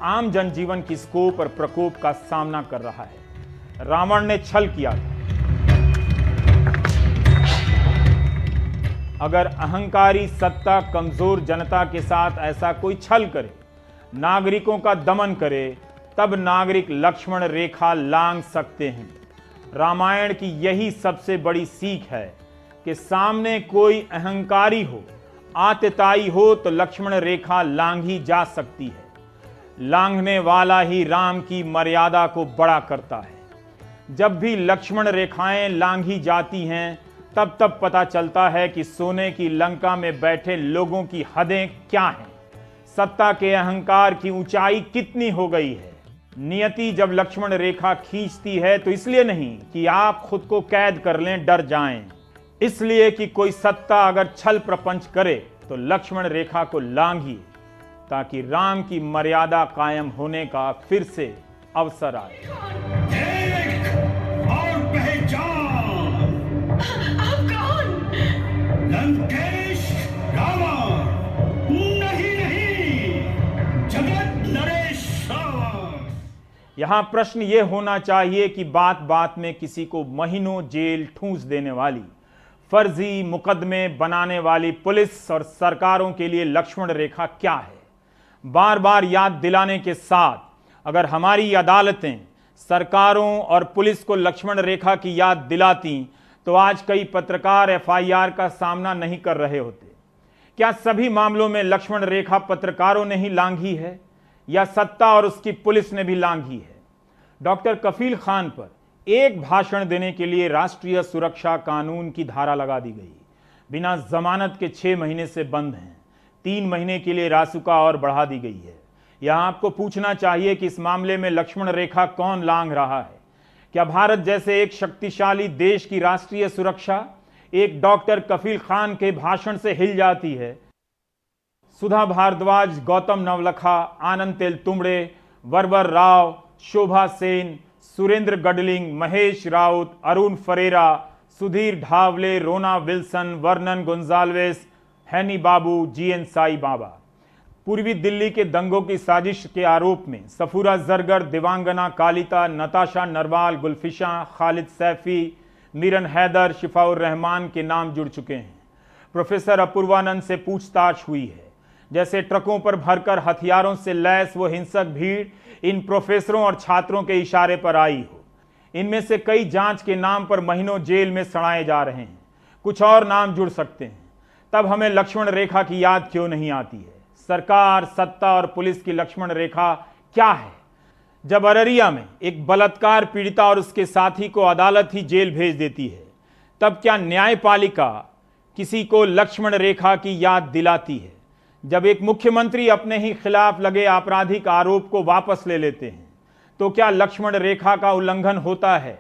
आम जनजीवन की स्कोप और प्रकोप का सामना कर रहा है। रावण ने छल किया था। अगर अहंकारी सत्ता कमजोर जनता के साथ ऐसा कोई छल करे, नागरिकों का दमन करे, तब नागरिक लक्ष्मण रेखा लांघ सकते हैं। रामायण की यही सबसे बड़ी सीख है कि सामने कोई अहंकारी हो, आतताई हो तो लक्ष्मण रेखा लांघी जा सकती है। लांघने वाला ही राम की मर्यादा को बड़ा करता है। जब भी लक्ष्मण रेखाएं लांघी जाती हैं, तब तब पता चलता है कि सोने की लंका में बैठे लोगों की हदें क्या हैं, सत्ता के अहंकार की ऊंचाई कितनी हो गई है। नियति जब लक्ष्मण रेखा खींचती है तो इसलिए नहीं कि आप खुद को कैद कर लें, डर जाएं, इसलिए कि कोई सत्ता अगर छल प्रपंच करे तो लक्ष्मण रेखा को लांघिए, ताकि राम की मर्यादा कायम होने का फिर से अवसर आए। और पहचान, आप कौन? लंकेश रावण। नहीं, जगत नरेश रावण। यहां प्रश्न यह होना चाहिए कि बात बात में किसी को महीनों जेल ठूंस देने वाली, फर्जी मुकदमे बनाने वाली पुलिस और सरकारों के लिए लक्ष्मण रेखा क्या है, बार बार याद दिलाने के साथ अगर हमारी अदालतें सरकारों और पुलिस को लक्ष्मण रेखा की याद दिलाती तो आज कई पत्रकार एफआईआर का सामना नहीं कर रहे होते। क्या सभी मामलों में लक्ष्मण रेखा पत्रकारों ने ही लांघी है या सत्ता और उसकी पुलिस ने भी लांघी है? डॉक्टर कफील खान पर एक भाषण देने के लिए राष्ट्रीय सुरक्षा कानून की धारा लगा दी गई। बिना जमानत के 6 महीने से बंद हैं। 3 महीने के लिए रासुका और बढ़ा दी गई है। यहां आपको पूछना चाहिए कि इस मामले में लक्ष्मण रेखा कौन लांघ रहा है? क्या भारत जैसे एक शक्तिशाली देश की राष्ट्रीय सुरक्षा एक डॉक्टर कफील खान के भाषण से हिल जाती है? सुधा भारद्वाज, गौतम नवलखा, आनंद तेलतुंबड़े, वरवर राव, शोभा सेन, सुरेंद्र गडलिंग, महेश राउत, अरुण फरेरा, सुधीर ढावले, रोना विल्सन, वर्नन गोंजाल्वेस, हैनी बाबू, जीएन साई बाबा। पूर्वी दिल्ली के दंगों की साजिश के आरोप में सफूरा जरगर, दिवांगना कालिता, नताशा नरवाल, गुलफिशा, खालिद सैफी, मीरन हैदर, शिफाउर रहमान के नाम जुड़ चुके हैं। प्रोफेसर अपूर्वानंद से पूछताछ हुई है। जैसे ट्रकों पर भरकर हथियारों से लैस वो हिंसक भीड़ इन प्रोफेसरों और छात्रों के इशारे पर आई हो। इनमें से कई जांच के नाम पर महीनों जेल में सड़ाए जा रहे हैं। कुछ और नाम जुड़ सकते हैं। तब हमें लक्ष्मण रेखा की याद क्यों नहीं आती है? सरकार, सत्ता और पुलिस की लक्ष्मण रेखा क्या है? जब अररिया में एक बलात्कार पीड़िता और उसके साथी को अदालत ही जेल भेज देती है, तब क्या न्यायपालिका किसी को लक्ष्मण रेखा की याद दिलाती है? जब एक मुख्यमंत्री अपने ही खिलाफ लगे आपराधिक आरोप को वापस ले लेते हैं, तो क्या लक्ष्मण रेखा का उल्लंघन होता है?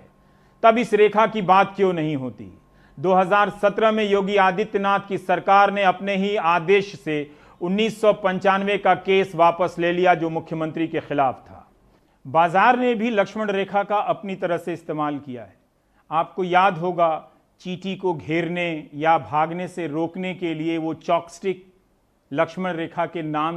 तब इस रेखा की बात क्यों नहीं होती? 2017 में योगी आदित्यनाथ की सरकार ने अपने ही आदेश से 1995 का केस वापस ले लिया जो मुख्यमंत्री के खिलाफ था। बाजार ने भी लक्ष्मण रेखा का अपनी तरह से इस्तेमाल किया है। आपको याद होगा, चींटी को घेरने या भागने से रोकने के लिए वो चॉपस्टिक लक्ष्मण रेखा के नाम